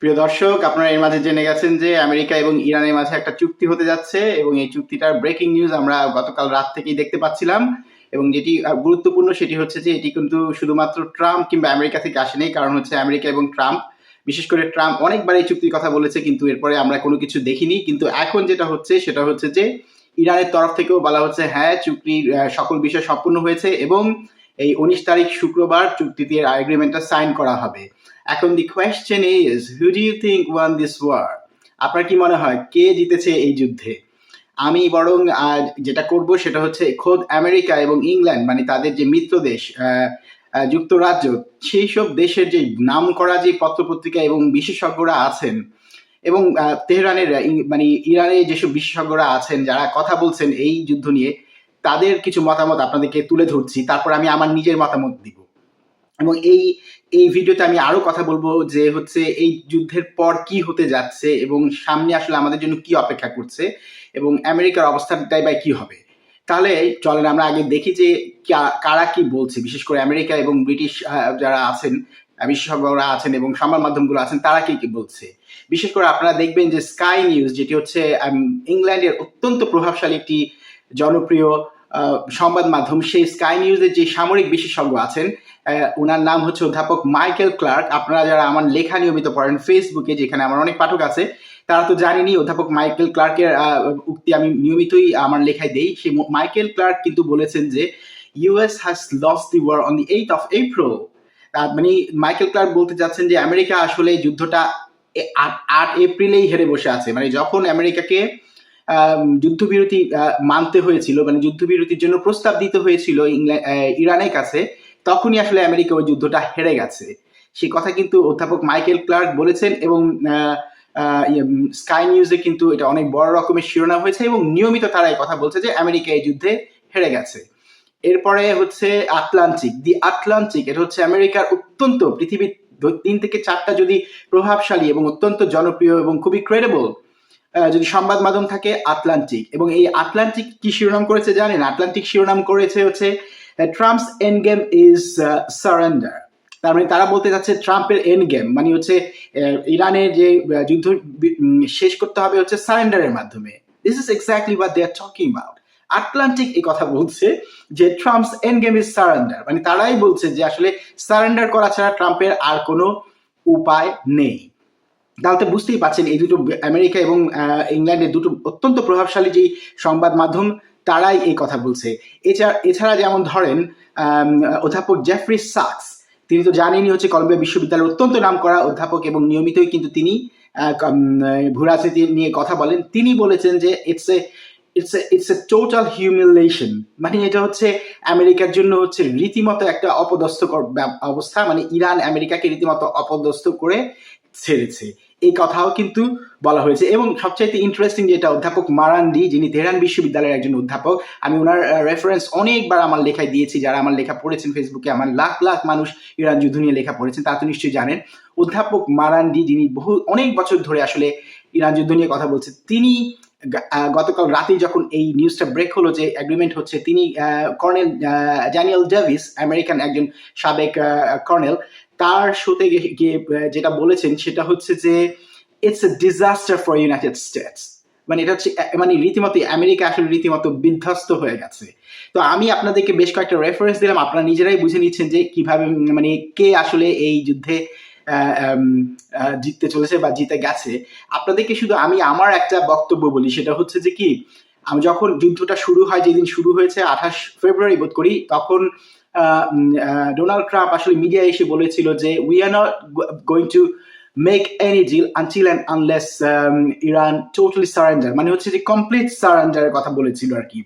প্রিয় দর্শক, আপনারা এর মাঝে জেনে গেছেন যে আমেরিকা এবং ইরানের মাঝে একটা চুক্তি হতে যাচ্ছে এবং এই চুক্তিটার ব্রেকিং নিউজ আমরা গতকাল রাত থেকেই দেখতে পাচ্ছিলাম। এবং যেটি গুরুত্বপূর্ণ সেটি হচ্ছে যে এটি কিন্তু শুধুমাত্র ট্রাম্প কিংবা আমেরিকা থেকে আসেনি, কারণ হচ্ছে আমেরিকা এবং ট্রাম্প, বিশেষ করে ট্রাম্প অনেকবার এই চুক্তির কথা বলেছে, কিন্তু এরপরে আমরা কোনো কিছু দেখিনি। কিন্তু এখন যেটা হচ্ছে সেটা হচ্ছে যে ইরানের তরফ থেকেও বলা হচ্ছে হ্যাঁ, চুক্তির সকল বিষয় সম্পূর্ণ হয়েছে এবং এই 19 তারিখ শুক্রবার চুক্তিতে এগ্রিমেন্টটা সাইন করা হবে। এখন the question is, who do you think won this war? আপনার কি মনে হয় কে জিতেছে এই যুদ্ধে? আমি বরং যেটা করব সেটা হচ্ছে খোদ আমেরিকা এবং ইংল্যান্ড, মানে তাদের যে মিত্র দেশ যুক্তরাজ্য, সেই সব দেশের যে নামকরা যে পত্রপত্রিকা এবং বিশেষজ্ঞরা আছেন এবং তেহরানের মানে ইরানের যেসব বিশেষজ্ঞরা আছেন যারা কথা বলছেন এই যুদ্ধ নিয়ে, তাদের কিছু মতামত আপনাদেরকে তুলে ধরছি, তারপর আমি আমার নিজের মতামত দিব। এবং এই ভিডিওতে আমি আরো কথা বলবো যে হচ্ছে এই যুদ্ধের পর কি হতে যাচ্ছে এবং সামনে আসলে আমাদের জন্য কি অপেক্ষা করছে এবং আমেরিকার অবস্থাটাই বা কি হবে। তাহলে চলেন আমরা আগে দেখি যে কারা কি বলছে, বিশেষ করে আমেরিকা এবং ব্রিটিশ যারা আছেন, বিশেষজ্ঞরা আছেন এবং সংবাদ মাধ্যমগুলো আছেন, তারা কি কি বলছে। বিশেষ করে আপনারা দেখবেন যে স্কাই নিউজ, যেটি হচ্ছে ইংল্যান্ডের অত্যন্ত প্রভাবশালী একটি জনপ্রিয় সংবাদ মাধ্যম, সেই স্কাই নিউজের যে সামরিক বিশেষজ্ঞ আছেন, ওনার নাম হচ্ছে অধ্যাপক মাইকেল ক্লার্ক। আপনারা যারা আমার লেখা নিয়মিত পড়েন ফেসবুকে, যেখানে আমার অনেক পাঠক আছে, তারা তো জানেনি অধ্যাপক মাইকেল ক্লার্কের উক্তি আমি নিয়মিতই আমার লেখায় দেই। সেই মাইকেল ক্লার্ক কিন্তু বলেছেন যে US has lost the war on the 8th of April। মানে মাইকেল ক্লার্ক বলতে চাচ্ছেন যে আমেরিকা আসলে যুদ্ধটা 8 এপ্রিলেই হেরে বসে আছে। মানে যখন আমেরিকাকে যুদ্ধবিরতি মানতে হয়েছিল, মানে যুদ্ধবিরতির জন্য প্রস্তাব দিতে হয়েছিল ইরানের কাছে, তখনই আসলে আমেরিকা ওই যুদ্ধটা হেরে গেছে। সে কথা কিন্তু অধ্যাপক মাইকেল ক্লার্ক বলেছেন এবং স্কাই নিউজে কিন্তু এটা অনেক বড় রকমের শিরোনাম হয়েছে এবং নিয়মিত তারা এই কথা বলছে যে আমেরিকা এই যুদ্ধে হেরে গেছে। এরপরে হচ্ছে আটলান্টিক, দি আটলান্টিক, এটা হচ্ছে আমেরিকার অত্যন্ত পৃথিবীর 3 থেকে 4টা যদি প্রভাবশালী এবং অত্যন্ত জনপ্রিয় এবং খুবই ক্রেডিবল যদি সংবাদ মাধ্যম থাকে, আটলান্টিক। এবং এই আটলান্টিক কি শিরোনাম করেছে জানেন? আটলান্টিক শিরোনাম করেছে হচ্ছে Trump's end game is surrender. তার মানে তারা বলতে যাচ্ছে ট্রাম্পের এন্ড গেম মানে হচ্ছে ইরানের যে যুদ্ধ শেষ করতে হবে হচ্ছে সারেন্ডারের মাধ্যমে। This is exactly what they are talking about. Atlantic এই কথা বলছে যে Trump's end game is surrender, মানে তারাই বলছে যে আসলে সারেন্ডার করা ছাড়া ট্রাম্পের আর কোনো উপায় নেই। তাহলে তো বুঝতেই পারছেন এই দুটো আমেরিকা এবং ইংল্যান্ডের দুটো অত্যন্ত প্রভাবশালী যেই সংবাদ মাধ্যম, তারাই এই কথা বলছে। এছাড়া যেমন ধরেন অধ্যাপক জেফ্রি সাকস, তিনি তো জানেনই হচ্ছে কলম্বিয়া বিশ্ববিদ্যালয়ের অত্যন্ত নামকরা অধ্যাপক এবং নিয়মিতই কিন্তু তিনি ভূরাজনীতি নিয়ে কথা বলেন। তিনি বলেছেন যে ইটস এ টোটাল হিউমিলিয়েশন, মানে এটা হচ্ছে আমেরিকার জন্য হচ্ছে রীতিমতো একটা অপদস্থকর অবস্থা, মানে ইরান আমেরিকাকে রীতিমতো অপদস্থ করে ছেড়েছে, এই কথাও কিন্তু বলা হয়েছে। এবং সবচাইতে ইন্টারেস্টিং যেটা, অধ্যাপক মারান্ডি, যিনি তেহরান বিশ্ববিদ্যালয়ের একজন অধ্যাপক, আমি ওনার রেফারেন্স অনেকবার আমার লেখায় দিয়েছি, যারা আমার লেখা পড়েছেন ফেসবুকে, আমার লাখ লাখ মানুষ ইরান যুদ্ধ নিয়ে লেখা পড়েছেন, তা তো নিশ্চয়ই জানেন। অধ্যাপক মারান্ডি, যিনি অনেক বছর ধরে আসলে ইরান যুদ্ধ নিয়ে কথা বলছে, তিনি গতকাল রাতেই যখন এই নিউজটা ব্রেক হলো যে এগ্রিমেন্ট হচ্ছে, তিনি কর্নেল ড্যানিয়েল ডেভিস, আমেরিকান একজন সাবেক কর্নেল, তার শোতে গিয়ে যেটা বলেছেন সেটা হচ্ছে যে it's a disaster for United states, মানে এটা হচ্ছে মানে রীতিমতো আমেরিকা আসলে রীতিমতো বিধ্বস্ত হয়ে গেছে। তো আমি আপনাদেরকে বেশ কয়েকটা রেফারেন্স দিলাম, আপনারা নিজেরাই বুঝে নিচ্ছেন যে কিভাবে মানে কে আসলে এই যুদ্ধে জিততে চলেছে বা জিতে গেছে। আপনাদেরকে শুধু আমি আমার একটা বক্তব্য বলি, সেটা হচ্ছে যে কি, আমি যখন যুদ্ধটা শুরু হয়, যেদিন শুরু হয়েছে 28 ফেব্রুয়ারি বোধ করি, তখন ডোনাল্ড ট্রাম্প আসলে মিডিয়া এসে বলেছিল যে we are not going to make any deal until and unless Iran totally surrender, মানে হচ্ছে যে কমপ্লিট সারেন্ডারের কথা বলেছিল আর কি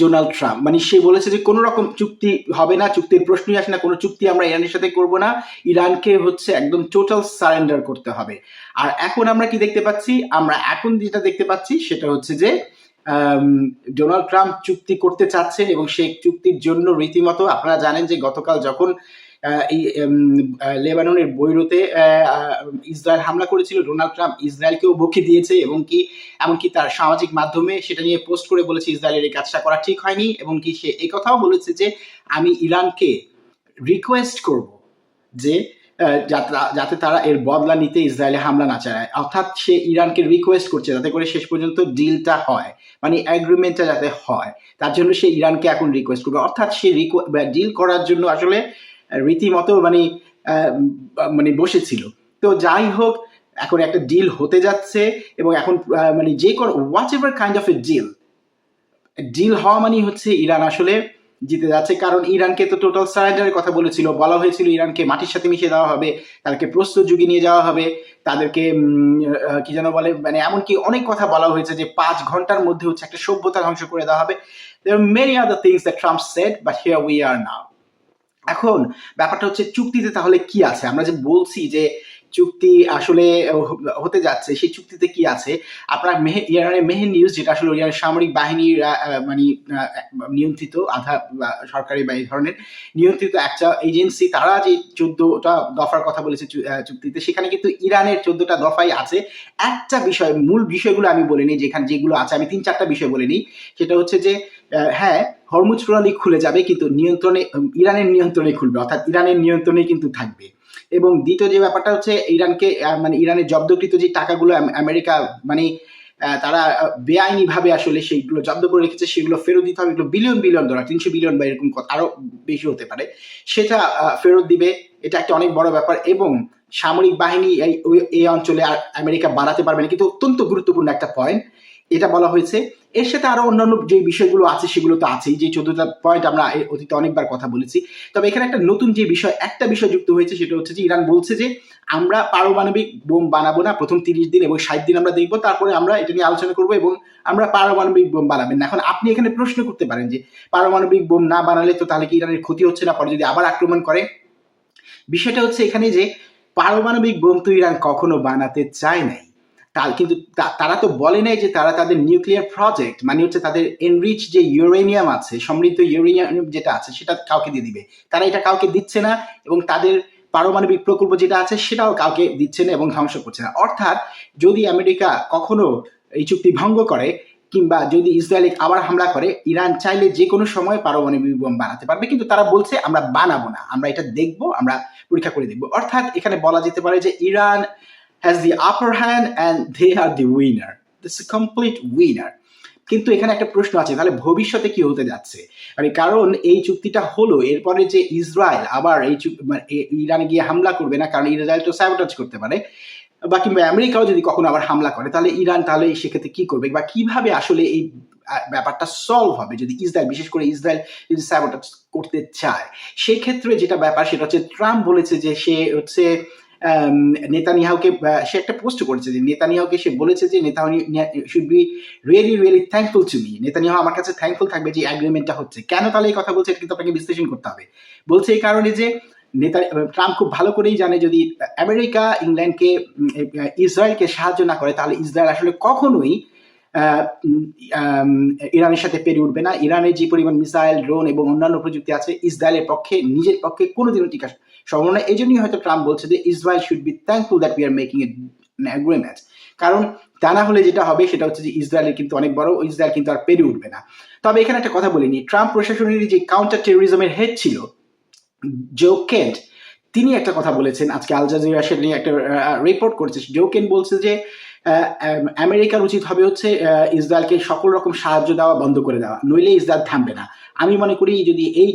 ডোনাল্ড ট্রাম্প। মানে সে বলেছে যে কোনো রকম চুক্তি হবে না, চুক্তির প্রশ্নই আসে না, কোনো চুক্তি আমরা ইরানের সাথে করব না, ইরানকে হচ্ছে একদম টোটাল সারেন্ডার করতে হবে। আর এখন আমরা কি দেখতে পাচ্ছি? আমরা এখন যেটা দেখতে পাচ্ছি সেটা হচ্ছে যে ডোনাল্ড ট্রাম্প চুক্তি করতে চাচ্ছেন এবং সেই চুক্তির জন্য রীতিমতো আপনারা জানেন যে গতকাল যখন এই লেবাননের বৈরুতে ইসরায়েল হামলা করেছিল, ডোনাল্ড ট্রাম্প ইসরায়েলকেও বকে দিয়েছে এবং কি এমনকি তার সামাজিক মাধ্যমে সেটা নিয়ে পোস্ট করে বলেছে ইসরায়েলের এই কাজটা করা ঠিক হয়নি, এবং কি সে এই কথাও বলেছে যে আমি ইরানকে রিকোয়েস্ট করব যে যাতে তারা এর বদলা নিতে ইসরায়েলে হামলা না চালায়। অর্থাৎ সে ইরানকে রিকোয়েস্ট করছে যাতে করে শেষ পর্যন্ত ডিলটা হয়, মানে এগ্রিমেন্টটা যাতে হয়, তার জন্য সে ইরানকে এখন রিকোয়েস্ট করবে। অর্থাৎ সে ডিল করার জন্য আসলে রীতিমতো মানে বসেছিল। তো যাই হোক, এখন একটা ডিল হতে যাচ্ছে এবং এখন মানে যে কোনো whatever kind of a deal হওয়া মানেই হচ্ছে ইরান আসলে জিতে যাচ্ছে। কারণ ইরানকে তো টোটাল সারেন্ডারের কথা বলা হয়েছিল ইরানকে মাটির সাথে মিশিয়ে দেওয়া হবে, তাদেরকে প্রস্তর যুগে নিয়ে যাওয়া হবে, তাদেরকে কি যেন বলে, মানে এমনকি অনেক কথা বলা হয়েছে যে 5 ঘন্টার মধ্যে হচ্ছে একটা সভ্যতা ধ্বংস করে দেওয়া হবে। There are many other things that Trump said, but here we are now. এখন ব্যাপারটা হচ্ছে চুক্তিতে তাহলে কি আছে? আমরা যে বলছি যে চুক্তি আসলে হতে যাচ্ছে, সেই চুক্তিতে কি আছে? আপনার ইরানের মেহের নিউজ, যেটা আসলে ইরানের সামরিক বাহিনীর মানে নিয়ন্ত্রিত আধা সরকারি বা এই ধরনের নিয়ন্ত্রিত একটা এজেন্সি, তারা যে 14টা দফার কথা বলেছে চুক্তিতে, সেখানে কিন্তু ইরানের 14টা দফাই আছে। একটা বিষয়, মূল বিষয়গুলো আমি বলিনি, যেগুলো আছে আমি 3-4টা বিষয় বলে নিই। সেটা হচ্ছে যে হ্যাঁ, হরমুজ প্রণালী খুলে যাবে, কিন্তু ইরানের নিয়ন্ত্রণে খুলবে, অর্থাৎ ইরানের নিয়ন্ত্রণে কিন্তু থাকবে। এবং দ্বিতীয় যে ব্যাপারটা হচ্ছে ইরানকে মানে ইরানের জব্দকৃত যে টাকাগুলো আমেরিকা মানে তারা বেআইনিভাবে আসলে সেইগুলো জব্দ করে রেখেছে, সেগুলো ফেরত দিতে হবে। এগুলো বিলিয়ন ডলার, 300 বিলিয়ন বা এরকম আরো বেশি হতে পারে, সেটা ফেরত দিবে। এটা একটা অনেক বড় ব্যাপার। এবং সামরিক বাহিনী এই অঞ্চলে আর আমেরিকা বাড়াতে পারবে না, কিন্তু অত্যন্ত গুরুত্বপূর্ণ একটা পয়েন্ট এটা বলা হয়েছে। এর সাথে আরো অন্যান্য যে বিষয়গুলো আছে সেগুলো তো আছেই, যে 14টা পয়েন্ট আমরা অতীতে অনেকবার কথা বলেছি। তবে এখানে একটা নতুন যে একটা বিষয় যুক্ত হয়েছে, সেটা হচ্ছে যে ইরান বলছে যে আমরা পারমাণবিক বোম বানাবো না প্রথম 30 দিন এবং 60 দিন আমরা দেখবো, তারপরে আমরা এটা নিয়ে আলোচনা করবো এবং আমরা পারমাণবিক বোম বানাবেন না। এখন আপনি এখানে প্রশ্ন করতে পারেন যে পারমাণবিক বোম না বানালে তো তাহলে কি ইরানের ক্ষতি হচ্ছে না পরে যদি আবার আক্রমণ করে? বিষয়টা হচ্ছে এখানে যে পারমাণবিক বোম তো ইরান কখনো বানাতে চায় নাই, কিন্তু তারা তো বলে নাই যে তারা তাদের নিউক্লিয়ার প্রজেক্ট, মানে হচ্ছে তাদের এনরিচ যে ইউরেনিয়াম আছে, সমৃদ্ধ ইউরেনিয়াম যেটা আছে, সেটা কাউকে দিয়ে দিবে। তারা এটা কাউকে দিচ্ছে না, এবং তাদের পারমাণবিক প্রকল্প যেটা আছে সেটাও কাউকে দিচ্ছে না এবং ধ্বংস করছে না। অর্থাৎ যদি আমেরিকা কখনো এই চুক্তি ভঙ্গ করে কিংবা যদি ইসরায়েল আবার হামলা করে, ইরান চাইলে যে কোনো সময় পারমাণবিক বোম বানাতে পারবে, কিন্তু তারা বলছে আমরা বানাবো না, আমরা এটা দেখবো, আমরা পরীক্ষা করে দেখবো। অর্থাৎ এখানে বলা যেতে পারে যে Iran has the upper hand and they are the winner. This is a complete winner. কিন্তু এখানে একটা প্রশ্ন আছে, তাহলে ভবিষ্যতে কি হতে যাচ্ছে? মানে কারণ এই চুক্তিটা হলো, এরপরে যে ইসরায়েল আবার ইরানে গিয়ে হামলা করবে না, কারণ ইসরায়েল তো স্যাবোটাজ করতে পারে, বা কিংবা আমেরিকাও যদি কখনো আবার হামলা করে, তাহলে ইরান তাহলে সেক্ষেত্রে কি করবে, বা কিভাবে আসলে এই ব্যাপারটা সলভ হবে যদি ইসরায়েল, বিশেষ করে ইসরায়েল যদি স্যাবোটাজ করতে চায়? সেই ক্ষেত্রে যেটা ব্যাপার, সেটা হচ্ছে ট্রাম্প বলেছে যে সে হচ্ছে নেতানিয়াহুকে, সে একটা পোস্ট করেছে যে নেতানিয়াহুকে সে বলেছে যে Netanyahu should be really thankful to me, Netanyahu আমার কাছে থ্যাঙ্কফুল থাকবে যে এগ্রিমেন্টটা হচ্ছে। কেন তাহলে এই কথা বলছে, এটা কিন্তু আপনাকে বিশ্লেষণ করতে হবে। বলছে এই কারণে যে ট্রাম্প খুব ভালো করেই জানে যদি আমেরিকা ইংল্যান্ডকে ইসরায়েলকে সাহায্য না করে, তাহলে ইসরায়েল আসলে কখনোই ইরানের সাথে পেরে উঠবে না। ইরানের যে পরিমাণ মিসাইল, ড্রোন এবং অন্যান্য প্রযুক্তি আছে, ইসরায়েলের পক্ষে নিজের পক্ষে কোনোদিনও টিকা সম্ভব না। এই জন্যই হয়তো ট্রাম্প বলছে যে Israel should be thankful that we are making N agreement. কারণ তা না হলে যেটা হবে সেটা হচ্ছে যে ইসরায়েলের কিন্তু অনেক বড়, ইসরায়েল কিন্তু আর পেরে উঠবে না। তবে এখানে একটা কথা বলিনি, ট্রাম্প প্রশাসনের যে কাউন্টার টেরোরিজমের হেড ছিল জো কেন্ট, তিনি একটা কথা বলেছেন, আজকে আল জাজিরা সেটা নিয়ে একটা রিপোর্ট করেছে। জো কেন্ট বলছে যে আমেরিকার উচিত হবে হচ্ছে ইসরায়েলকে সকল রকম সাহায্য দেওয়া বন্ধ করে দেওয়া, নইলে ইসরায়েল থামবে না। আমি মনে করি যদি এই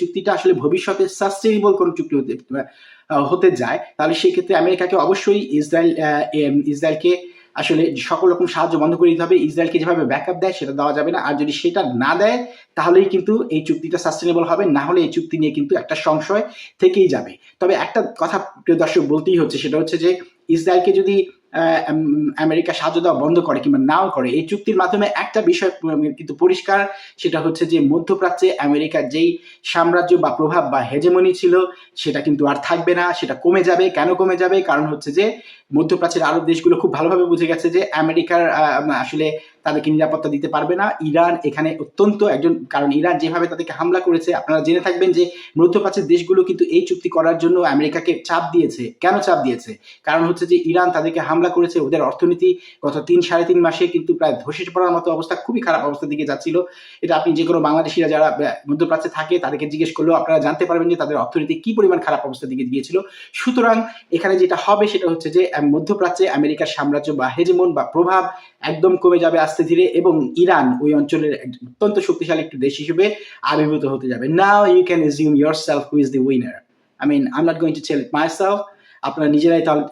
চুক্তিটা আসলে ভবিষ্যতে সাস্টেইনেবল কোন চুক্তি হতে যায়, তাহলে সেক্ষেত্রে আমেরিকাকে অবশ্যই ইসরায়েলকে আসলে সকল রকম সাহায্য বন্ধ করে দিতে হবে। ইসরায়েলকে যেভাবে ব্যাকআপ দেয় সেটা দেওয়া যাবে না, আর যদি সেটা না দেয় তাহলেই কিন্তু এই চুক্তিটা সাস্টেনেবল হবে, না হলে এই চুক্তি নিয়ে কিন্তু একটা সংশয় থেকেই যাবে। তবে একটা কথা প্রিয় দর্শক বলতেই হচ্ছে, সেটা হচ্ছে যে ইসরায়েলকে যদি আমেরিকা সাহায্য দেওয়া বন্ধ করে কিংবা নাও করে, এই চুক্তির মাধ্যমে একটা বিষয় কিন্তু পরিষ্কার, সেটা হচ্ছে যে মধ্যপ্রাচ্যে আমেরিকার যেই সাম্রাজ্য বা প্রভাব বা হেজেমনি ছিল সেটা কিন্তু আর থাকবে না, সেটা কমে যাবে। কেন কমে যাবে? কারণ হচ্ছে যে মধ্যপ্রাচ্যের আরব দেশগুলো খুব ভালোভাবে বুঝে গেছে যে আমেরিকার আসলে তাদেরকে নিরাপত্তা দিতে পারবে না। ইরান এখানে অত্যন্ত কারণ ইরান যেভাবে তাদেরকে হামলা করেছে, আপনারা জেনে থাকবেন যে মধ্যপ্রাচ্যের দেশগুলো কিন্তু এই চুক্তি করার জন্য আমেরিকাকে চাপ দিয়েছে। কেন চাপ দিয়েছে? কারণ হচ্ছে যে ইরান তাদেরকে হামলা করেছে, ওদের অর্থনীতি গত 3-3.5 মাসে কিন্তু প্রায় ধসে পড়ার মতো অবস্থা, খুবই খারাপ অবস্থার দিকে যাচ্ছিল। এটা আপনি যে কোনো বাংলাদেশিরা যারা মধ্যপ্রাচ্যে থাকে তাদেরকে জিজ্ঞেস করলেও আপনারা জানতে পারবেন যে তাদের অর্থনীতি কি পরিমাণ খারাপ অবস্থার দিকে গিয়েছিল। সুতরাং এখানে যেটা হবে সেটা হচ্ছে যে মধ্যপ্রাচ্যে আমেরিকার সাম্রাজ্য বা হেজেমন বা প্রভাব একদম কমে যাবে আস্তে ধীরে, এবং ইরান ওই অঞ্চলের অত্যন্ত শক্তিশালী একটি দেশ হিসেবে আবির্ভূত হতে যাবে। Now you can assume yourself who is the winner. I mean, I'm not going to tell it myself. আপনারা নিজেরাই তাহলে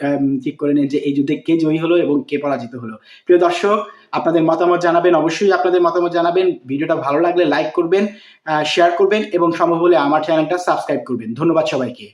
ঠিক করে নেন যে এই যুদ্ধে কে জয়ী হলো এবং কে পরাজিত হলো। প্রিয় দর্শক, আপনাদের মতামত জানাবেন, অবশ্যই আপনাদের মতামত জানাবেন। ভিডিওটা ভালো লাগলে লাইক করবেন, শেয়ার করবেন এবং সম্ভব হলে আমার চ্যানেলটা সাবস্ক্রাইব করবেন। ধন্যবাদ সবাইকে।